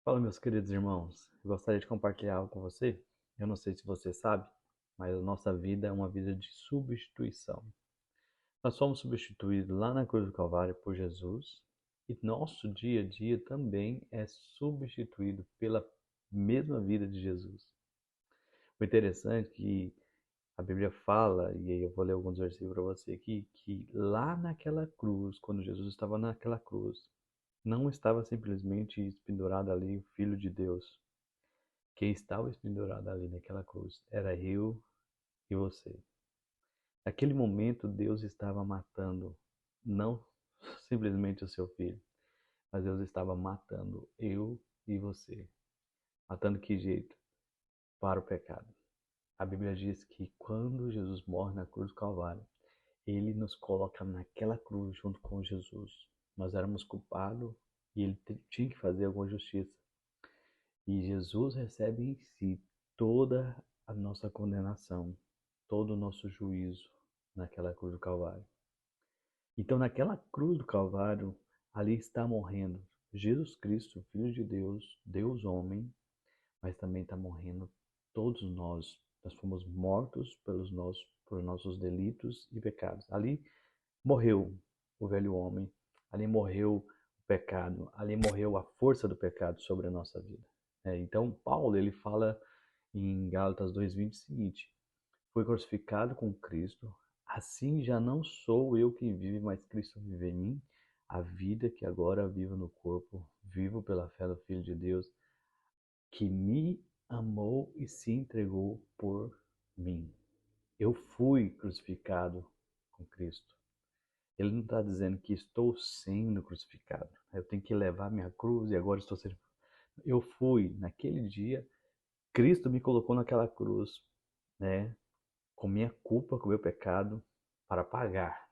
Fala, meus queridos irmãos. Eu gostaria de compartilhar algo com você. Eu não sei se você sabe, mas a nossa vida é uma vida de substituição. Nós somos substituídos lá na cruz do Calvário por Jesus e nosso dia a dia também é substituído pela mesma vida de Jesus. O interessante é que a Bíblia fala, e aí eu vou ler alguns versículos para você aqui, que lá naquela cruz, quando Jesus estava naquela cruz, não estava simplesmente pendurado ali o Filho de Deus. Quem estava pendurado ali naquela cruz era eu e você. Naquele momento, Deus estava matando não simplesmente o seu filho, mas Deus estava matando eu e você. Matando que jeito? Para o pecado. A Bíblia diz que quando Jesus morre na cruz do Calvário, ele nos coloca naquela cruz junto com Jesus. Nós éramos culpados e ele tinha que fazer alguma justiça. E Jesus recebe em si toda a nossa condenação, todo o nosso juízo naquela cruz do Calvário. Então, naquela cruz do Calvário, ali está morrendo Jesus Cristo, Filho de Deus, Deus homem, mas também está morrendo todos nós. Nós fomos mortos por nossos delitos e pecados. Ali morreu o velho homem, ali morreu o pecado, ali morreu a força do pecado sobre a nossa vida. Então, Paulo ele fala em Gálatas 2:20 o seguinte: Fui crucificado com Cristo, assim já não sou eu quem vive, mas Cristo vive em mim. A vida que agora vivo no corpo, vivo pela fé do Filho de Deus, que me amou e se entregou por mim. Eu fui crucificado com Cristo. Ele não está dizendo que estou sendo crucificado. Eu tenho que levar minha cruz e agora estou sendo. Eu fui, naquele dia, Cristo me colocou naquela cruz, né? Com minha culpa, com meu pecado, para pagar.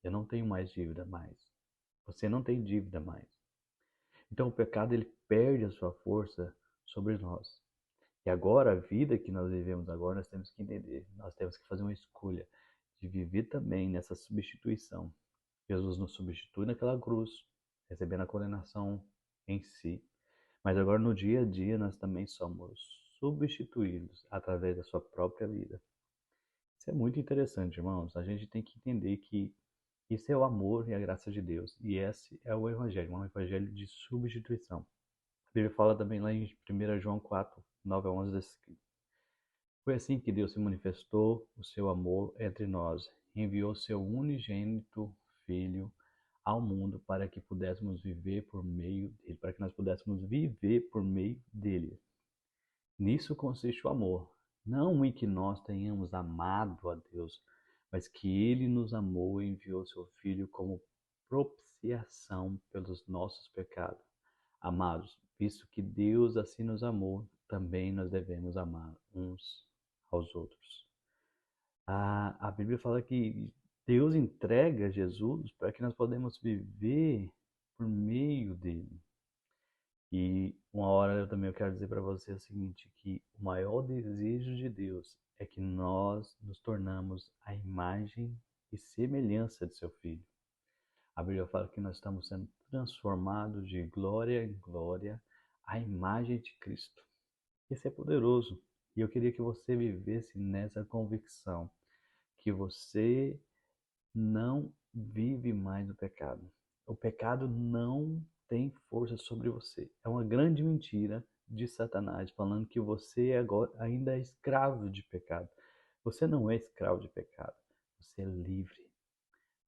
Eu não tenho mais dívida mais. Você não tem dívida mais. Então o pecado ele perde a sua força sobre nós. E agora a vida que nós vivemos agora, nós temos que entender, nós temos que fazer uma escolha de viver também nessa substituição. Jesus nos substitui naquela cruz, recebendo a condenação em si. Mas agora no dia a dia nós também somos substituídos através da sua própria vida. Isso é muito interessante, irmãos. A gente tem que entender que isso é o amor e a graça de Deus. E esse é o Evangelho, um evangelho de substituição. A Bíblia fala também lá em 1 João 4, 9 a 11, assim: Foi assim que Deus se manifestou o seu amor entre nós. Enviou seu unigênito Filho ao mundo para que pudéssemos viver por meio dele, para que nós pudéssemos viver por meio dele. Nisso consiste o amor, não em que nós tenhamos amado a Deus, mas que ele nos amou e enviou seu Filho como propiciação pelos nossos pecados. Amados, visto que Deus assim nos amou, também nós devemos amar uns aos outros. A Bíblia fala que Deus entrega Jesus para que nós podemos viver por meio dele. E uma hora eu também quero dizer para você o seguinte, que o maior desejo de Deus é que nós nos tornamos a imagem e semelhança de seu Filho. A Bíblia fala que nós estamos sendo transformados de glória em glória à imagem de Cristo. Isso é poderoso. E eu queria que você vivesse nessa convicção, que você não vive mais no pecado. O pecado não tem força sobre você. É uma grande mentira de Satanás, falando que você agora ainda é escravo de pecado. Você não é escravo de pecado, você é livre.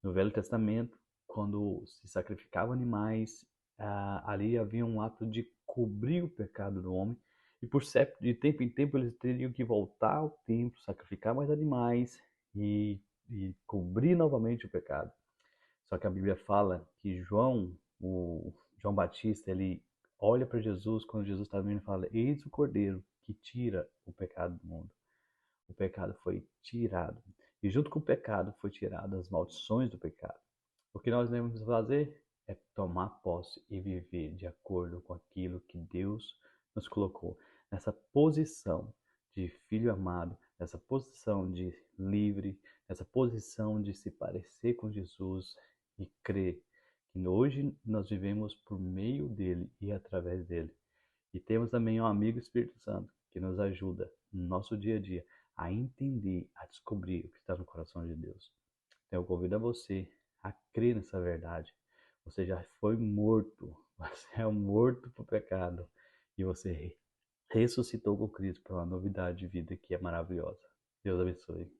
No Velho Testamento, quando se sacrificavam animais, ali havia um ato de cobrir o pecado do homem, e de tempo em tempo eles teriam que voltar ao templo, sacrificar mais animais e cobrir novamente o pecado. Só que a Bíblia fala que o João Batista, ele olha para Jesus quando Jesus está vindo e fala: Eis o Cordeiro que tira o pecado do mundo. O pecado foi tirado. E junto com o pecado foi tirado as maldições do pecado. O que nós devemos fazer é tomar posse e viver de acordo com aquilo que Deus nos colocou. Nessa posição de filho amado, nessa posição de livre, nessa posição de se parecer com Jesus e crer que hoje nós vivemos por meio dele e através dele. E temos também um amigo Espírito Santo que nos ajuda no nosso dia a dia a entender, a descobrir o que está no coração de Deus. Então eu convido a você a crer nessa verdade. Você já foi morto, você é um morto para o pecado e você ressuscitou com Cristo para uma novidade de vida que é maravilhosa. Deus abençoe.